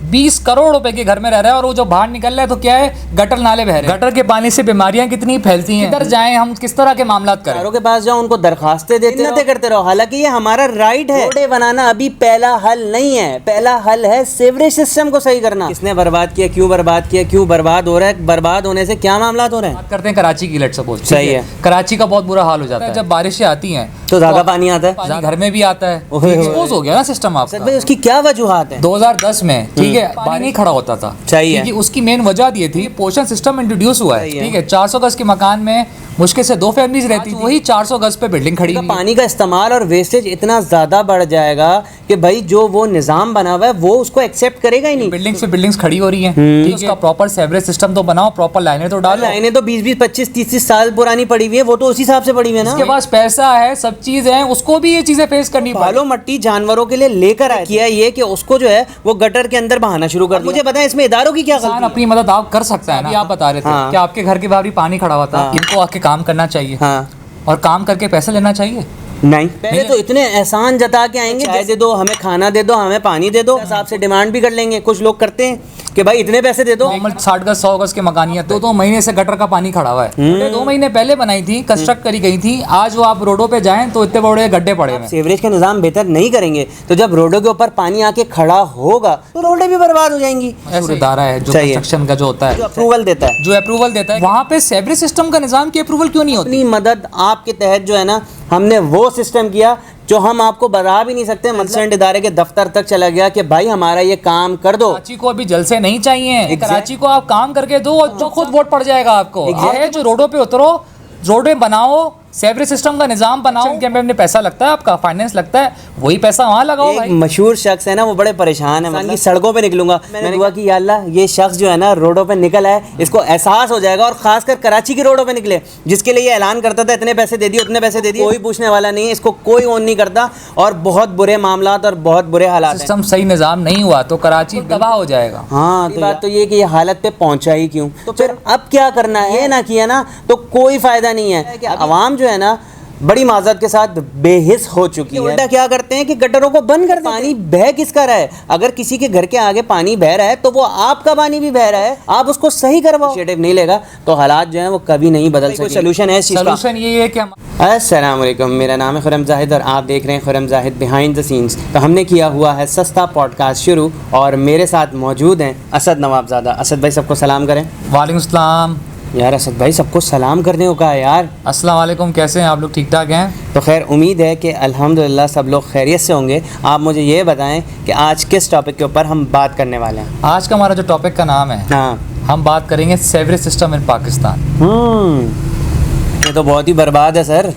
20 करोड़ रुपए के घर में रह रहा है और वो जो बाहर निकल रहा है तो क्या है, गटर नाले बह रहे हैं। गटर के पानी से बीमारियां कितनी फैलती हैं, किधर जाएं हम, किस तरह के मामलात करें। के पास जाओ, उनको दरखास्तें देते करते रहो, हालांकि ये हमारा राइट है। रोडें बनाना अभी पहला हल नहीं है, पहला हल है सीवरेज सिस्टम को सही करना। किसने बर्बाद किया, क्यों बर्बाद किया, क्यों बर्बाद हो रहा है, बर्बाद होने से क्या मामला हो रहे हैं। बात करते हैं कराची की, लेट्स सपोज। सही है, कराची का बहुत बुरा हाल हो जाता है जब बारिशें आती हैं तो ज्यादा पानी आता है, पानी घर में भी आता है, एक्सपोज हो गया ना सिस्टम आपका। भाई उसकी क्या वजूहात है। 2010 में ठीक है पानी नहीं खड़ा होता था, सही है, क्योंकि उसकी मेन वजह ये थी पोषण सिस्टम इंट्रोड्यूस हुआ है, ठीक है। 400 गज के मकान में मुश्किल से 2 फैमिलीज रहती थी, वही 400 गज पे बिल्डिंग खड़ी। पानी का इस्तेमाल और वेस्टेज इतना ज्यादा बढ़ जाएगा कि भाई जो वो निजाम बना हुआ है वो उसको एक्सेप्ट करेगा ही नहीं। बिल्डिंग्स पे बिल्डिंग्स खड़ी हो रही हैं, ठीक है। उसका प्रॉपर सीवरेज सिस्टम तो बनाओ, प्रॉपर लाइनें तो डालो। लाइनें तो 20-20, 25-30 साल पुरानी पड़ी हुई है, वो तो उसी हिसाब से पड़ी हुई है ना। उसके पास पैसा है, सब चीज है, उसको भी ये चीजें फेस करनी पड़े। बालो मट्टी जानवरों के लिए लेकर आया किया ये कि उसको जो है वो गटर के अंदर बहाना शुरू कर दिया। मुझे बताएं इसमें इदारों की क्या गलती है? अपनी मदद आप कर सकता है ना। आप बता रहे थे कि आपके घर के बाहर भी पानी खड़ा हुआ था, इनको आके काम करना चाहिए और काम करके पैसे लेना चाहिए। नहीं, पहले तो इतने एहसान जता के आएंगे, चाय दे दो, हमें खाना दे दो, हमें पानी दे दो, हिसाब से डिमांड भी कर लेंगे। कुछ लोग करते हैं कि भाई इतने पैसे दे दो। 60 गज 100 गज के मकानियां 2 महीने से गटर का पानी खड़ा हुआ है। 2 महीने पहले बनाई थी, कंस्ट्रक्ट करी गई थी, आज वो आप रोडों पे जाएं तो इतने बड़े गड्ढे पड़े हुए। सीवरेज का निजाम बेहतर नहीं करेंगे तो जब रोडों के ऊपर पानी आके खड़ा होगा तो रोडें भी बर्बाद हो जाएंगी। इदारा है जो कंस्ट्रक्शन का जो होता है, अप्रूवल देता है, वहाँ पे सीवरेज सिस्टम का निजाम की अप्रूवल क्यों नहीं होती? अपनी मदद आपके तहत जो है ना, हमने वो सिस्टम किया जो हम आपको बता भी नहीं सकते। मतलब इदारे के दफ्तर तक चला गया कि भाई हमारा ये काम कर दो। कराची को अभी जलसे नहीं चाहिए, कराची को आप काम करके दो और जो खुद वोट पड़ जाएगा आपको। जो रोडों पे उतरो, रोडें बनाओ, सीवरेज सिस्टम का निजाम बनाओ, क्या में पैसा लगता है, आपका फाइनेंस लगता है, वही पैसा वहाँ लगाओ। भाई मशहूर शख्स है ना, वो बड़े परेशान है, मतलब सड़कों पे निकलूंगा। मैंने दुआ कि या अल्लाह ये शख्स जो है ना रोडों पे निकल आए, इसको एहसास हो जाएगा, और खासकर कराची की रोडों पे निकले जिसके लिए ये ऐलान करता था इतने पैसे दे दिए, उतने पैसे दे दिए, कोई पूछने वाला नहीं है, इसको कोई ऑन नहीं करता और बहुत बुरे मामलात और बहुत बुरे हालात। सिस्टम सही निजाम नहीं हुआ तो कराची तबाह हो जाएगा। हाँ, तो बात तो ये कि ये हालत पे पहुंचा ही क्यों, तो फिर अब क्या करना है, ये ना किया ना तो कोई फायदा नहीं है। अवाम जो है ना बड़ी माजरत के साथ बेहिस हो चुकी है। उल्टा क्या करते हैं कि गटरों को बंद कर, पानी बह किसका रहा है? अगर किसी के घर के आगे पानी बह रहा है तो वो आपका पानी भी बह रहा है, आप उसको सही करवाओ। इनिशिएटिव नहीं लेगा तो हालात जो है वो कभी नहीं बदल सकते। सोल्यूशन है, सोल्यूशन ये है कि अस्सलाम वालेकुम, मेरा नाम है खुर्रम जाहिद और आप देख रहे हैं Khurram Zahid behind the scenes. तो हमने किया हुआ है सस्ता पॉडकास्ट शुरू और मेरे साथ मौजूद हैं असद नवाबजादा। असद भाई सबको सलाम करें। वालेकुम सलाम। यार असद भाई सबको सलाम करने को कहा यार। अस्सलाम वालेकुम, कैसे हैं आप लोग? ठीक ठाक हैं? तो खैर उम्मीद है कि अल्हम्दुलिल्लाह सब लोग खैरियत से होंगे। आप मुझे ये बताएं कि आज किस टॉपिक के ऊपर हम बात करने वाले हैं। आज का हमारा जो टॉपिक का नाम है, हाँ, हम बात करेंगे सीवरेज सिस्टम इन पाकिस्तान। ये तो बहुत ही बर्बाद है सर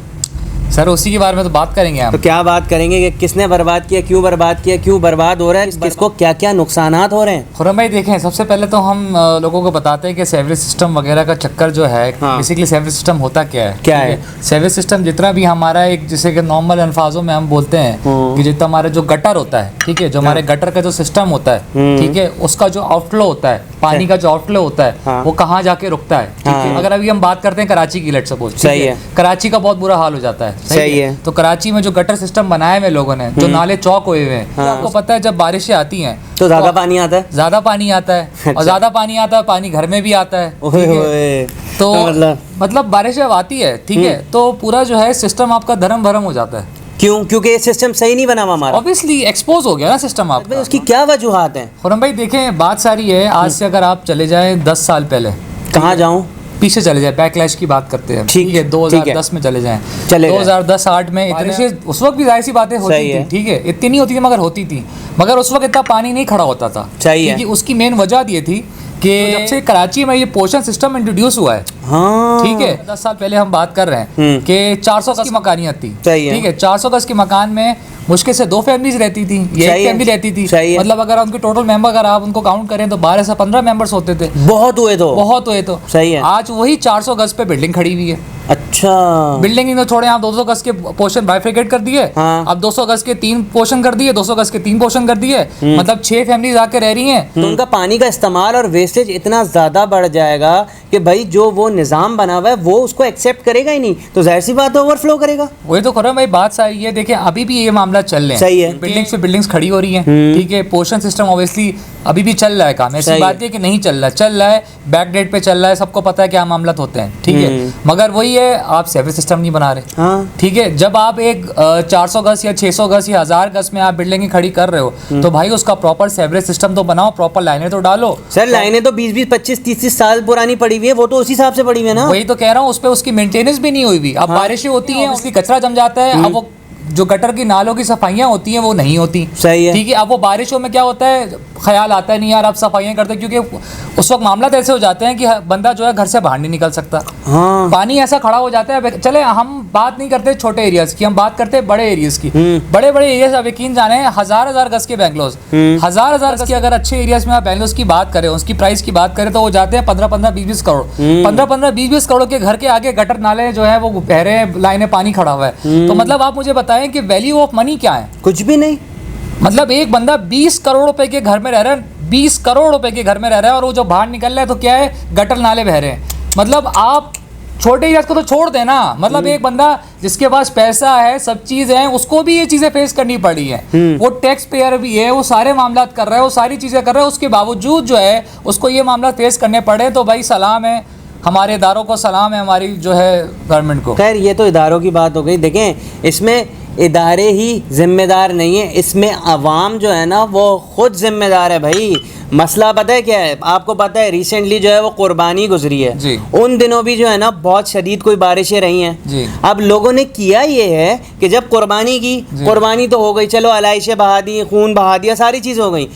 उसी के बारे में तो बात करेंगे हम। तो क्या बात करेंगे कि किसने बर्बाद किया, क्यों बर्बाद किया, क्यों बर्बाद हो रहा है, किसको क्या क्या नुकसानात हो रहे हैं। खुर्रम भाई देखें, सबसे पहले तो हम लोगों को बताते हैं कि सीवरेज सिस्टम वगैरह का चक्कर जो है, बेसिकली सीवरेज सिस्टम होता क्या है। सीवरेज सिस्टम जितना भी हमारा एक जिसे कि नॉर्मल अल्फाजों में हम बोलते हैं कि जितना हमारा जो गटर होता है, ठीक है, जो हमारे गटर का जो सिस्टम होता है, ठीक है, उसका जो आउटफ्लो होता है, पानी का जो आउटफ्लो होता है, वो कहाँ जाके रुकता है, ठीक है। अगर अभी हम बात करते हैं कराची की, लेट्स सपोज, सही है, कराची का बहुत बुरा हाल हो जाता है, सही है। तो कराची में जो गटर सिस्टम बनाए हुए लोगों ने, जो नाले चौक हुए हुए हैं, आपको पता है जब बारिशें आती हैं तो ज्यादा पानी आता है, और ज्यादा पानी आता है, पानी घर में भी आता है, तो मतलब बारिश जब आती है, ठीक है, तो पूरा जो है सिस्टम आपका धर्म भरम हो जाता है। क्यों? क्योंकि सिस्टम सही नहीं बना हुआ हमारा। ऑब्वियसली एक्सपोज हो गया ना सिस्टम आपका। उसकी क्या वजूहात है? खुर्रम भाई देखें, बात सारी है, आज से अगर आप चले जाएं 10 साल पहले, कहाँ जाऊँ, पीछे चले जाए, बैकलैश की बात करते हैं, ठीक है, 2010 में चले जाएं, 2010-8 में इतने, उस वक्त भी जाहिर सी बातें होती थी, ठीक है, इतनी नहीं होती थी मगर होती थी, मगर उस वक्त इतना पानी नहीं खड़ा होता था, क्योंकि उसकी मेन वजह ये थी कि जब से कराची में ये पोषण सिस्टम इंट्रोड्यूस हुआ है, ठीक है, 10 साल पहले हम बात कर रहे हैं कि 400 गज की मकानियात थी, ठीक है, 400 गज के मकान में मुश्किल से 2 फैमिलीज रहती थी, ये एक फैमिली रहती थी, मतलब अगर उनके टोटल मेंबर अगर आप उनको काउंट करें तो 12 से 15 मेंबर्स होते थे। बहुत हुए तो सही है। आज वही 400 गज पे बिल्डिंग खड़ी हुई है। अच्छा, बिल्डिंग ही तो छोड़े, आप 200 गज के पोर्शन बाइफिकेट कर दिए। हाँ। अब 200 गज के 3 पोर्शन कर दिए, 200 गज के 3 पोर्शन कर दिए, मतलब 6 फैमिलीज आके रह रही हैं। तो उनका पानी का इस्तेमाल और वेस्टेज इतना ज्यादा बढ़ जाएगा कि भाई जो वो निजाम बना हुआ है वो उसको एक्सेप्ट करेगा ही नहीं, तो जाहिर सी बात है ओवरफ्लो करेगा। वही तो करो भाई, बात सारी है। देखिए अभी भी ये मामला चल रहे हैं, सही है, बिल्डिंग्स पे बिल्डिंग्स खड़ी हो रही हैं, ठीक है, पोर्शन सिस्टम ऑब्वियसली अभी भी चल रहा है काम, ऐसी बात है कि नहीं चल रहा, चल रहा है, बैक डेट पे चल रहा है, सबको पता है क्या मामला होते हैं, ठीक है। मगर वही है, आप सेवरेज सिस्टम नहीं बना रहे, हाँ। ठीक है। जब आप एक 400 गज या 600 गज या 1000 गज में आप बिल्डिंग खड़ी कर रहे हो, तो भाई उसका प्रॉपर सेवरेज सिस्टम तो बनाओ, प्रॉपर लाइनें तो डालो। सर लाइनें तो 20-20, 25-30 साल पुरानी पड़ी हुई है, वो तो उसी हिसाब से पड़ी हुई है ना। वही तो कह रहा हूँ, उस पर उसकी मेंटेनेंस भी नहीं हुई हुई। अब बारिशें होती हैं, उसकी कचरा जम जाता है, अब वो जो गटर की नालों की सफाइयाँ होती हैं वो नहीं होती, सही है, ठीक है। अब वो बारिशों में क्या होता है, ख्याल आता है नहीं यार अब सफाइयाँ करते, क्योंकि उस वक्त मामला ऐसे हो जाते हैं कि बंदा जो है घर से बाहर नहीं निकल सकता, हाँ। पानी ऐसा खड़ा हो जाता है। चले हम बात नहीं करते छोटे एरियाज की, हम बात करते हैं बड़े एरियाज की। बड़े बड़े एरियाज अब यकीन जाने हैं, 1000 गज के बैंगलोर, 1000 गज के अगर अच्छे एरियाज में आप बैंगलोर की बात करें, उसकी प्राइस की बात करें, तो वो जाते हैं 15-15, 20-20 करोड़, 15-15, 20-20 करोड़ के घर के आगे गटर नाले जो है वो बह रहे हैं, लाइनें पानी खड़ा हुआ है। तो मतलब आप मुझे बताएं कि वैल्यू ऑफ मनी क्या है? कुछ भी नहीं। मतलब एक बंदा 20 करोड़ रुपए के घर में रह रहा है, 20 करोड़ रुपए के घर में रह रहा है, और वो जो बाहर निकल रहा है तो क्या है, गटर नाले बह रहे हैं। मतलब आप छोटे एरियाज को तो छोड़ देना, मतलब एक बंदा जिसके पास पैसा है, सब चीज़ है, उसको भी ये चीज़ें फेस करनी पड़ी है। वो टैक्स पेयर भी है, वो सारे मामला कर रहा है, वो सारी चीज़ें कर रहा है, उसके बावजूद जो है उसको ये मामला फेस करने पड़े, तो भाई सलाम है, हमारे इदारों को सलाम है, हमारी जो है गवर्नमेंट को। खैर ये तो इदारों की बात हो गई। देखें इसमें इदारे ही जिम्मेदार नहीं है, इसमें अवाम जो है ना वो खुद जिम्मेदार है भाई। मसला पता है क्या है, आपको पता है रिसेंटली जो है वो कुर्बानी गुजरी है जी। उन दिनों भी जो है ना बहुत शदीद कोई बारिशें रही हैं जी। अब लोगों ने किया ये है कि जब कुर्बानी की, कुर्बानी तो हो गई, चलो अलाइशें बहा दी, खून बहा दिया, सारी चीज़ हो गई।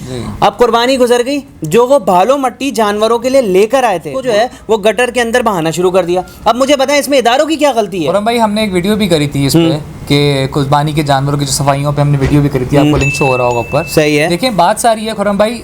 अब कुर्बानी गुजर गई, जो वो बालो मट्टी जानवरों के लिए लेकर आए थे वो जो है वो गटर के अंदर बहाना शुरू कर दिया। अब मुझे बताएं इसमें इदारों की क्या गलती है? और भाई हमने एक वीडियो भी करी थी इस पे कि कुर्बानी के जानवरों की जो सफाइयों पे हमने वीडियो भी करी थी, आपको लिंक शो हो रहा होगा ऊपर। सही है। देखिए बात सारी है खुरम भाई,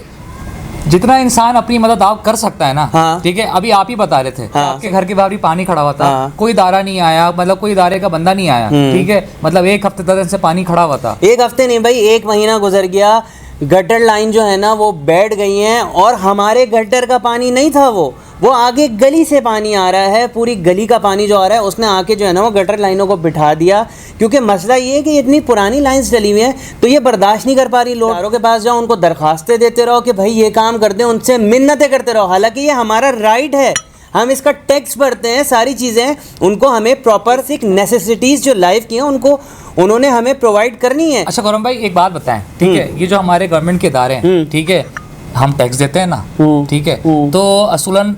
जितना इंसान अपनी मदद आप कर सकता है ना, हाँ। ठीक है। अभी आप ही बता रहे थे, हाँ। आपके घर के बाहर भी पानी खड़ा हुआ था, हाँ। कोई इदारा नहीं आया, मतलब कोई इदारे का बंदा नहीं आया, ठीक है, मतलब 1 हफ्ते 10 दिन से पानी खड़ा हुआ था। 1 हफ्ते नहीं भाई, 1 महीना गुजर गया, गटर लाइन जो है ना वो बैठ गई हैं, और हमारे गटर का पानी नहीं था, वो आगे गली से पानी आ रहा है, पूरी गली का पानी जो आ रहा है उसने आके जो है ना वो गटर लाइनों को बिठा दिया। क्योंकि मसला ये है कि इतनी पुरानी लाइंस डली हुई हैं तो ये बर्दाश्त नहीं कर पा रही। लोगों के पास जाओ, उनको दरखास्तें देते रहो कि भाई ये काम कर दें, उनसे मिन्नतें करते रहो, हालांकि ये हमारा राइट है, हम इसका टैक्स भरते हैं, सारी चीज़ें उनको हमें प्रॉपर सिक नेसेसिटीज़ जो लाइफ की हैं उनको उन्होंने हमें प्रोवाइड करनी है। अच्छा गौरव भाई एक बात बताएं, ठीक है, ये जो हमारे गवर्नमेंट के इदारे हैं, ठीक है, हम टैक्स देते हैं ना, ठीक है, तो असूलन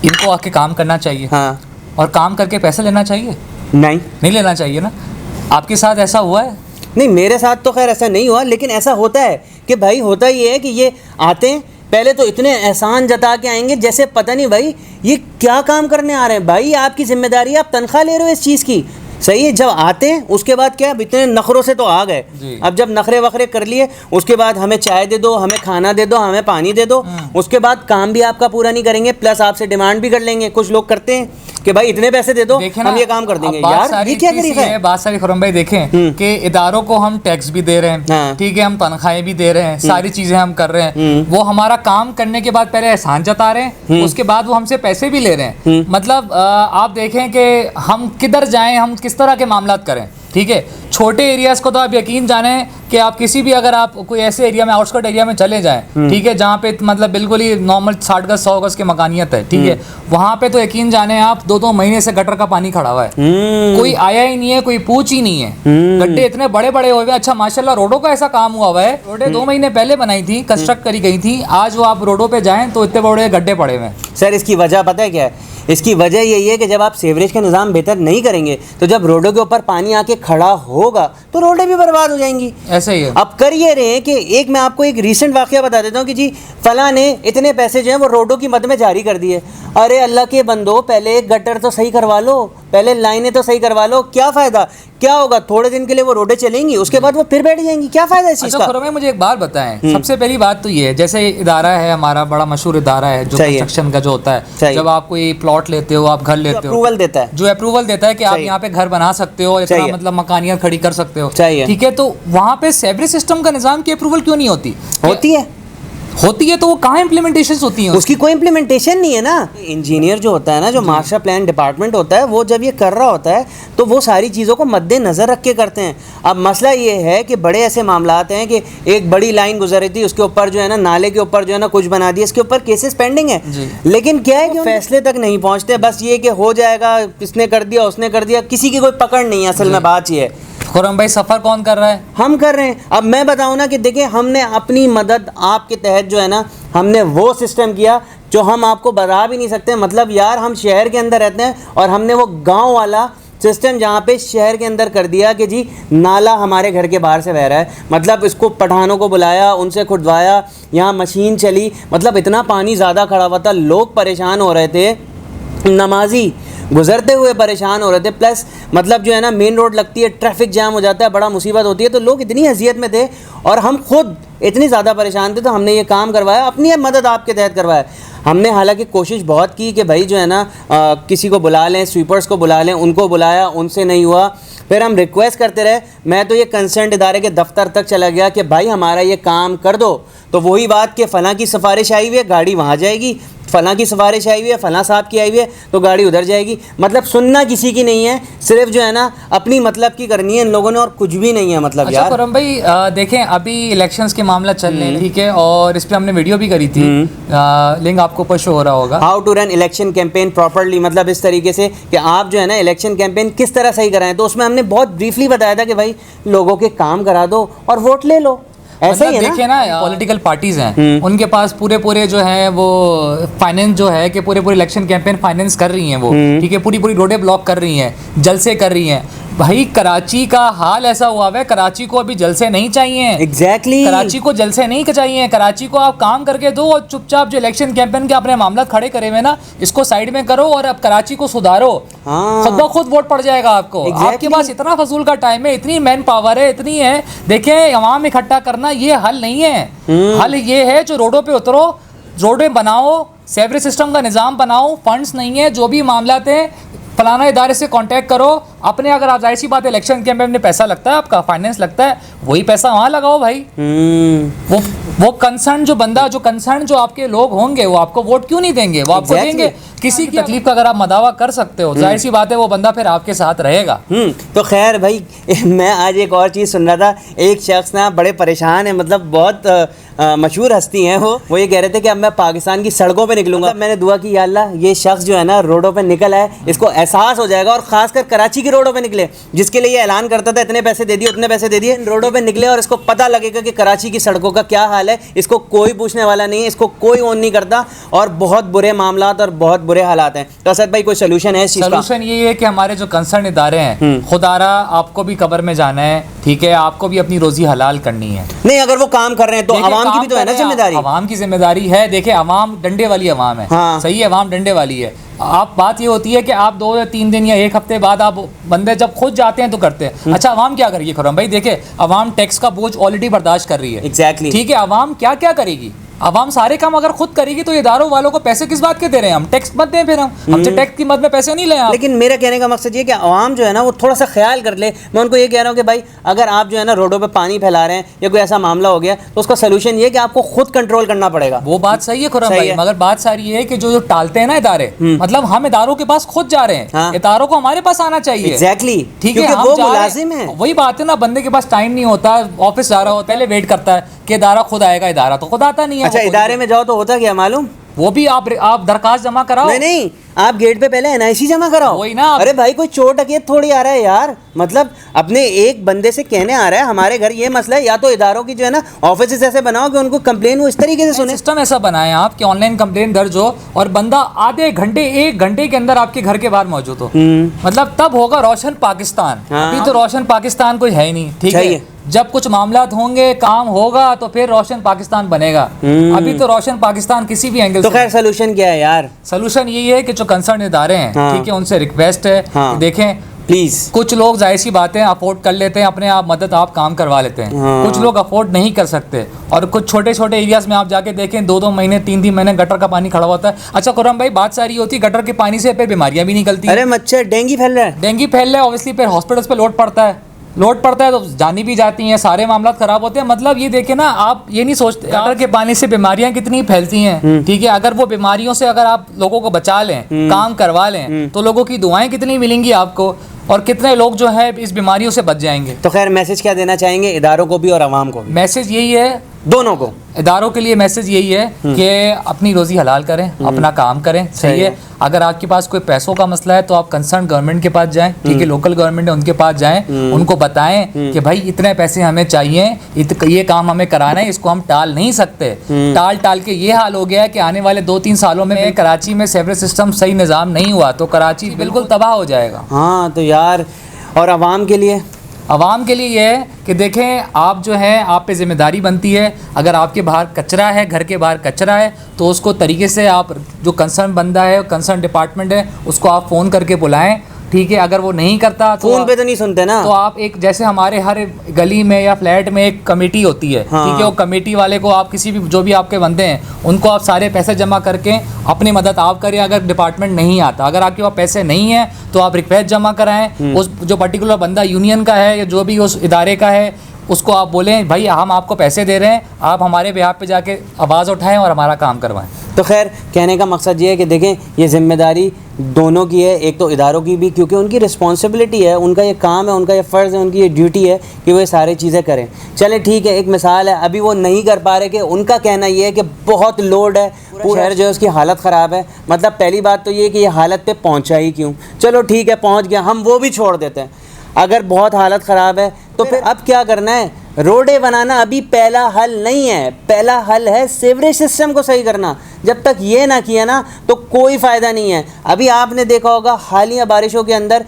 इनको आके काम करना चाहिए, हाँ। और काम करके पैसे लेना चाहिए? नहीं लेना चाहिए ना। आपके साथ ऐसा हुआ है? नहीं, मेरे साथ तो खैर ऐसा नहीं हुआ, लेकिन ऐसा होता है कि भाई होता ये है कि ये आते हैं, पहले तो इतने एहसान जता के आएंगे जैसे पता नहीं भाई ये क्या काम करने आ रहे हैं। भाई आपकी जिम्मेदारी है, आप तनख्वाह ले रहे हो इस चीज़ की, सही है। जब आते हैं उसके बाद क्या, अब इतने नखरों से तो आ गए, अब जब नखरे वखरे कर लिए उसके बाद हमें चाय दे दो, हमें खाना दे दो, हमें पानी दे दो, उसके बाद काम भी आपका पूरा नहीं करेंगे, प्लस आपसे डिमांड भी कर लेंगे। कुछ लोग करते हैं कि भाई इतने पैसे दे दो, हम ये काम कर देंगे। यार ये क्या तरीका है? बात सारी खुरम भाई देखें कि इदारों को हम टैक्स भी दे रहे हैं, ठीक है, हम तनख्वाहें भी दे रहे हैं, सारी चीजें हम कर रहे हैं, वो हमारा काम करने के बाद पहले एहसान जता रहे हैं, उसके बाद वो हमसे पैसे भी ले रहे हैं। मतलब आप देखें कि हम किधर जाएं, हम किस तरह के मामला करें, ठीक है। छोटे एरियाज को तो आप यकीन जाने कि आप किसी भी, अगर आप कोई ऐसे एरिया में, आउटस्कर्ट एरिया में चले जाएं, ठीक है, जहाँ पे मतलब बिल्कुल ही नॉर्मल 60 गज 100 गज की मकानियत है, ठीक है, वहाँ पे तो यकीन जाने आप 2-2 महीने से गटर का पानी खड़ा हुआ है, कोई आया ही नहीं है, कोई पूछ ही नहीं है, गड्ढे इतने बड़े बड़े हुए। अच्छा माशाल्लाह रोडों का ऐसा काम हुआ है, रोडें 2 महीने पहले बनाई थी, कंस्ट्रक्ट करी गई थी, आज वो आप रोडों पे जाएं तो इतने बड़े गड्ढे पड़े हुए हैं। सर इसकी वजह पता है क्या है? इसकी वजह यही है कि जब आप सीवरेज का निज़ाम बेहतर नहीं करेंगे तो जब रोडों के ऊपर पानी आके खड़ा होगा तो रोडें भी बर्बाद हो जाएंगी। ऐसे ही है। अब कर ये रहे हैं कि एक मैं आपको एक रीसेंट वाकया बता देता हूँ कि जी फला ने इतने पैसे जो हैं वो रोडों की मद में जारी कर दिए। अरे अल्लाह के बंदो, पहले एक गटर तो सही करवा लो, पहले लाइनें तो सही करवा लो, क्या फायदा, क्या होगा, थोड़े दिन के लिए वो रोडें चलेंगी, उसके बाद वो फिर बैठ जाएंगी, क्या फायदा इस चीज का। खुर्रम भाई मुझे एक बात बताएं, सबसे पहली बात तो ये है, जैसे इदारा है हमारा, बड़ा मशहूर इदारा है जो कंस्ट्रक्शन का जो होता है, जब आप कोई प्लॉट लेते हो, आप घर लेते हो, अप्रूवल देता है, जो अप्रूवल देता है कि आप यहाँ पे घर बना सकते हो, इतना मतलब मकानियात खड़ी कर सकते हो, ठीक है, तो वहाँ पे सेवरेज सिस्टम का निजाम की अप्रूवल क्यों नहीं होती? होती है तो वो कहाँ इम्प्लीमेंटेशन होती है? उसकी कोई इम्प्लीमेंटेशन नहीं है ना। इंजीनियर जो होता है ना, जो मास्टर प्लान डिपार्टमेंट होता है, वो जब ये कर रहा होता है तो वो सारी चीज़ों को मद्देनजर रख के करते हैं। अब मसला ये है कि बड़े ऐसे मामलात हैं कि एक बड़ी लाइन गुजर रही थी, उसके ऊपर जो है ना, नाले के ऊपर जो है ना कुछ बना दिया, इसके ऊपर केसेस पेंडिंग है, लेकिन क्या है कि फैसले तक नहीं पहुँचते, बस ये कि हो जाएगा, इसने कर दिया, उसने कर दिया, किसी की कोई पकड़ नहीं है। असल में बात ये है। खुर्रम भाई सफ़र कौन कर रहा है? हम कर रहे हैं। अब मैं बताऊं ना कि देखिए, हमने अपनी मदद आपके तहत जो है ना, हमने वो सिस्टम किया जो हम आपको बता भी नहीं सकते। मतलब यार, हम शहर के अंदर रहते हैं और हमने वो गांव वाला सिस्टम जहाँ पे शहर के अंदर कर दिया कि जी नाला हमारे घर के बाहर से बह रहा है, मतलब इसको पठानों को बुलाया, उनसे खुदवाया, यहाँ मशीन चली, मतलब इतना पानी ज़्यादा खड़ा हुआ था, लोग परेशान हो रहे थे, नमाजी गुजरते हुए परेशान हो रहे थे, प्लस मतलब जो है ना मेन रोड लगती है, ट्रैफिक जाम हो जाता है, बड़ा मुसीबत होती है, तो लोग इतनी अजियत में थे और हम खुद इतनी ज़्यादा परेशान थे, तो हमने ये काम करवाया, अपनी मदद आपके तहत करवाया। हमने हालांकि कोशिश बहुत की कि भाई जो है ना किसी को बुला लें, स्वीपर्स को बुला लें, उनको बुलाया, उनसे नहीं हुआ, फिर हम रिक्वेस्ट करते रहे। मैं तो ये कंसर्न इदारे के दफ्तर तक चला गया कि भाई हमारा ये काम कर दो, तो वही बात कि फ़लाँ की सिफारिश आई हुई है, गाड़ी वहाँ जाएगी, फ़लाँ की सिफारिश आई हुई है, फ़लाँ साहब की आई हुई है, तो गाड़ी उधर जाएगी। मतलब सुनना किसी की नहीं है, सिर्फ जो है ना अपनी मतलब की करनी है इन लोगों ने, और कुछ भी नहीं है। मतलब अच्छा खुर्रम भाई देखें, अभी इलेक्शंस के मामला चल रहे हैं, ठीक है, और इस पर हमने वीडियो भी करी थी, लिंक आपको ऊपर शो हो रहा होगा, how to run election campaign properly, मतलब इस तरीके से कि आप जो है ना इलेक्शन कैंपेन किस तरह सही कराएं। तो उसमें हमने बहुत ब्रीफली बताया था कि भाई लोगों के काम करा दो और वोट ले लो। ऐसा ही है देखिए ना, पॉलिटिकल पार्टीज हैं, उनके पास पूरे जो है वो फाइनेंस जो है कि पूरे इलेक्शन कैंपेन फाइनेंस कर रही हैं वो, ठीक है, पूरी रोडें ब्लॉक कर रही हैं, जलसे कर रही हैं। भाई कराची का हाल ऐसा हुआ है, कराची को अभी जलसे नहीं चाहिए। एग्जैक्टली कराची को जलसे नहीं चाहिए, कराची को आप काम करके दो और चुपचाप जो इलेक्शन कैंपेन के अपने मामला खड़े करे हुए ना, इसको साइड में करो और अब कराची को सुधारो। खुद ब खुद वोट पड़ जाएगा आपको। आपके पास इतना फजूल का टाइम है, इतनी मैन पावर है, इतनी है। देखें, अवाम इकट्ठा करना ये हल नहीं है। हल ये है जो रोडों पे उतरो, रोडें बनाओ, सेवरेज सिस्टम का निज़ाम बनाओ, फंड्स नहीं है, जो भी मामला थे फलाना इदारे से कांटेक्ट करो अपने। अगर आप जाहिर सी बात है इलेक्शन कैंपेन में पैसा लगता है, आपका फाइनेंस लगता है, वही पैसा वहाँ लगाओ भाई। वो कंसर्न जो बंदा, जो कंसर्न जो आपके लोग होंगे, वो आपको वोट क्यों नहीं देंगे? वो आपको देंगे। किसी की तकलीफ का अगर आप मदावा कर सकते हो, जाहिर सी बात है वो बंदा फिर आपके साथ रहेगा। तो खैर भाई, मैं आज एक और चीज़ सुन रहा था, एक शख्स ना बड़े परेशान है, मतलब बहुत मशहूर हस्ती हैं वो ये कह रहे थे कि अब मैं पाकिस्तान की सड़कों पे निकलूंगा। मैंने दुआ की, या अल्लाह ये शख्स जो है ना रोडों पे निकल है, इसको एहसास हो जाएगा, और खासकर कराची की रोडों पे निकले, जिसके लिए ये ऐलान करता था इतने पैसे दे दिए, उतने पैसे दे दिए, रोडों पे निकले और इसको पता लगेगा कि कराची की सड़कों का क्या हाल है। इसको कोई पूछने वाला नहीं है, इसको कोई ओन नहीं करता, और बहुत बुरे मामलात और बहुत बुरे हालात हैं। तो असद भाई कोई सोल्यूशन है इस चीज़ का? सोल्यूशन ये है कि हमारे जो कंसर्न इदारे हैं, खुदारा आपको भी कब्र में जाना है, ठीक है, आपको भी अपनी रोजी हलाल करनी है। नहीं, अगर वो काम कर रहे हैं तो आवाम की भी तो है ना जिम्मेदारी। आवाम की जिम्मेदारी है। देखिए, आवाम डंडे वाली आवाम है। हाँ। सही है, आवाम डंडे वाली है। आप बात ये होती है कि आप 2 या 3 दिन या 1 हफ्ते बाद आप बंदे जब खुद जाते हैं तो करते हैं। अच्छा, आवाम क्या करेगी खुर्रम भाई? देखिए, आवाम टैक्स का बोझ ऑलरेडी बर्दाश्त कर रही है। एग्जैक्टली। ठीक है, आवाम क्या क्या करेगी? आवाम सारे काम अगर खुद करेगी तो इदारों वालों को पैसे किस बात के दे रहे हैं? हम टैक्स मत दें, फिर हमसे टैक्स की मद में पैसे नहीं लें आप। लेकिन मेरा कहने का मकसद ये कि आवाम जो है ना वो थोड़ा सा ख्याल कर ले। मैं उनको ये कह रहा हूँ कि भाई अगर आप जो है ना रोडों पे पानी फैला रहे हैं या कोई ऐसा मामला हो गया तो उसका सोल्यूशन ये है कि आपको खुद कंट्रोल करना पड़ेगा। वो बात सही है खुर्रम भाई, मगर बात सारी है कि जो टालते हैं ना इदारे, मतलब हम इदारों के पास खुद जा रहे हैं, इदारों को हमारे पास आना चाहिए। एग्जैक्टली, ठीक है, वो मुलाजिम है। वही बात है ना, बंदे के पास टाइम नहीं होता, ऑफिस जा रहा होता है, पहले वेट करता है कि इदारा खुद आएगा, इदारा तो खुद आता नहीं है। अच्छा, इदारे में जाओ तो होता क्या मालूम? वो भी आप दरखास्त जमा कराओ। नहीं, आप गेट पे पहले NIC जमा कराओ। वही ना। अरे भाई, कोई चोर डकैत थोड़ी आ रहा है यार, मतलब अपने एक बंदे से कहने आ रहा है हमारे घर ये मसला है, या तो इदारों की जो है ना ऑफिस ऐसे बनाओ कि उनको कंप्लेन वो इस तरीके से सुने। सिस्टम ऐसा बनाए आप कि ऑनलाइन कंप्लेन दर्ज हो और बंदा आधे घंटे 1 घंटे के अंदर आपके घर के बाहर मौजूद हो, मतलब तब होगा रोशन पाकिस्तान। अभी तो रोशन पाकिस्तान कोई है ही नहीं, ठीक है। जब कुछ मामलात होंगे, काम होगा, तो फिर रोशन पाकिस्तान बनेगा। अभी तो रोशन पाकिस्तान किसी भी एंगल तो खैर सोल्यूशन क्या है यार? सोल्यूशन यही है कि जो कंसर्न इदारे हैं, ठीक है, उनसे रिक्वेस्ट है कि देखें प्लीज, कुछ लोग जाहिर सी बातें अफोर्ड कर लेते हैं, अपने आप मदद आप काम करवा लेते हैं। कुछ लोग अफोर्ड नहीं कर सकते, और कुछ छोटे छोटे एरियाज में आप जाके देखें 2-2 महीने 3-3 महीने गटर का पानी खड़ा होता है। अच्छा खुर्रम भाई, बात सारी होती है गटर के पानी से फिर बीमारियां भी निकलती है। अरे मच्छर, डेंगू फैल रहा है, डेंगू फैल रहा है, ऑब्वियसली फिर हॉस्पिटल्स पे लोड पड़ता है तो जानी भी जाती हैं, सारे मामला खराब होते हैं। मतलब ये देखे ना, आप ये नहीं सोचते गटर के पानी से बीमारियां कितनी फैलती हैं, ठीक है। अगर वो बीमारियों से अगर आप लोगों को बचा लें, काम करवा लें, तो लोगों की दुआएं कितनी मिलेंगी आपको, और कितने लोग जो है इस बीमारियों से बच जाएंगे। तो खैर मैसेज क्या देना चाहेंगे इदारों को भी और आवाम को भी? मैसेज यही है, दोनों को। इदारों के लिए मैसेज यही है कि अपनी रोजी हलाल करें, अपना काम करें, सही है। अगर आपके पास कोई पैसों का मसला है तो आप कंसर्न गवर्नमेंट के पास जाएं, ठीक है, लोकल गवर्नमेंट है उनके पास जाएं, उनको बताएं कि भाई इतने पैसे हमें चाहिए, ये काम हमें कराना है, इसको हम टाल नहीं सकते। टाल के ये हाल हो गया है कि आने वाले 2-3 सालों में कराची में सेवरेज सिस्टम सही निज़ाम नहीं हुआ तो कराची बिल्कुल तबाह हो जाएगा। हाँ तो यार, और आवाम के लिए? आवाम के लिए ये है कि देखें, आप जो है, आप पे जिम्मेदारी बनती है। अगर आपके बाहर कचरा है, घर के बाहर कचरा है, तो उसको तरीके से आप, जो कंसर्न बंदा है, कंसर्न डिपार्टमेंट है, उसको आप फ़ोन करके बुलाएं, ठीक है। अगर वो नहीं करता तो फोन पे तो नहीं सुनते ना, तो आप एक, जैसे हमारे हर गली में या फ्लैट में एक कमेटी होती है, ठीक है, वो कमेटी वाले को आप किसी भी, जो भी आपके बंदे हैं, उनको आप सारे पैसे जमा करके अपनी मदद आप करें। अगर डिपार्टमेंट नहीं आता, अगर आपके पास पैसे नहीं है, तो आप रिक्वेस्ट जमा कराएं। उस जो पर्टिकुलर बंदा यूनियन का है या जो भी उस इदारे का है, उसको आप बोलें भाई हम आपको पैसे दे रहे हैं, आप हमारे बिहाफ पे जाके आवाज़ उठाएं और हमारा काम करवाएं। तो खैर कहने का मकसद ये है कि देखें, ये जिम्मेदारी दोनों की है, एक तो इदारों की भी, क्योंकि उनकी रिस्पॉन्सिबिलिटी है, उनका ये काम है, उनका ये फ़र्ज़ है, उनकी ये ड्यूटी है कि वो ये सारी चीज़ें करें। चले ठीक है, एक मिसाल है, अभी वो नहीं कर पा रहे, कि उनका कहना ये है कि बहुत लोड है, पूरा शहर जो है उसकी हालत ख़राब है। मतलब पहली बात तो ये कि ये हालत पे पहुँचा ही क्यों? चलो ठीक है, पहुँच गया, हम वो भी छोड़ देते हैं। अगर बहुत हालत ख़राब है तो फिर अब क्या करना है? रोडें बनाना अभी पहला हल नहीं है, पहला हल है सीवरेज सिस्टम को सही करना। जब तक ये ना किया ना तो कोई फ़ायदा नहीं है। अभी आपने देखा होगा हालिया बारिशों के अंदर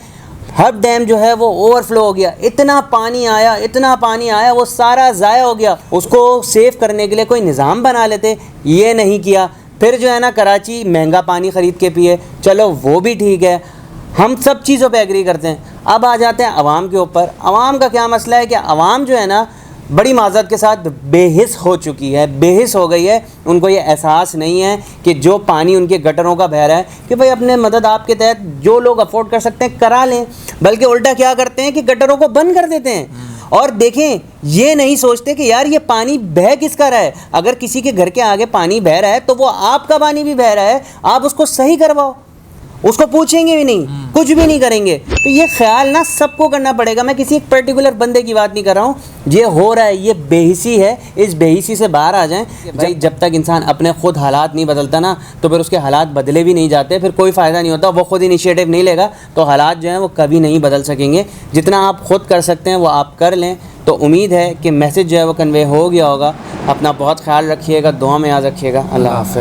हब डैम जो है वो ओवरफ्लो हो गया, इतना पानी आया वो सारा ज़ाया हो गया। उसको सेव करने के लिए कोई निज़ाम बना लेते, ये नहीं किया। फिर जो है ना कराची महंगा पानी ख़रीद के पिए, चलो वो भी ठीक है, हम सब चीज़ों पे एग्री करते हैं। अब आ जाते हैं आवाम के ऊपर। आवाम का क्या मसला है कि आवाम जो है ना बड़ी माज़रत के साथ बेहिस हो चुकी है, बेहिस हो गई है। उनको ये एहसास नहीं है कि जो पानी उनके गटरों का बह रहा है, कि भाई अपने मदद आपके तहत जो लोग अफोर्ड कर सकते हैं करा लें, बल्कि उल्टा क्या करते हैं कि गटरों को बंद कर देते हैं। और देखें, ये नहीं सोचते कि यार ये पानी बह किसका रहा है। अगर किसी के घर के आगे पानी बह रहा है तो वो आपका पानी भी बह रहा है, आप उसको सही करवाओ, उसको पूछेंगे भी नहीं, कुछ भी नहीं करेंगे। तो ये ख्याल ना सबको करना पड़ेगा। मैं किसी एक पर्टिकुलर बंदे की बात नहीं कर रहा हूँ, ये हो रहा है, ये बेहिसी है, इस बेहिसी से बाहर आ जाएं। भाई जब तक इंसान अपने खुद हालात नहीं बदलता ना, तो फिर उसके हालात बदले भी नहीं जाते, फिर कोई फ़ायदा नहीं होता। वो खुद इनिशिएटिव नहीं लेगा तो हालात जो हैं वो कभी नहीं बदल सकेंगे। जितना आप खुद कर सकते हैं वो आप कर लें। तो उम्मीद है कि मैसेज जो है वो कन्वे हो गया होगा। अपना बहुत ख्याल रखिएगा, दुआ में याद रखिएगा। अल्लाह हाफ़िज़।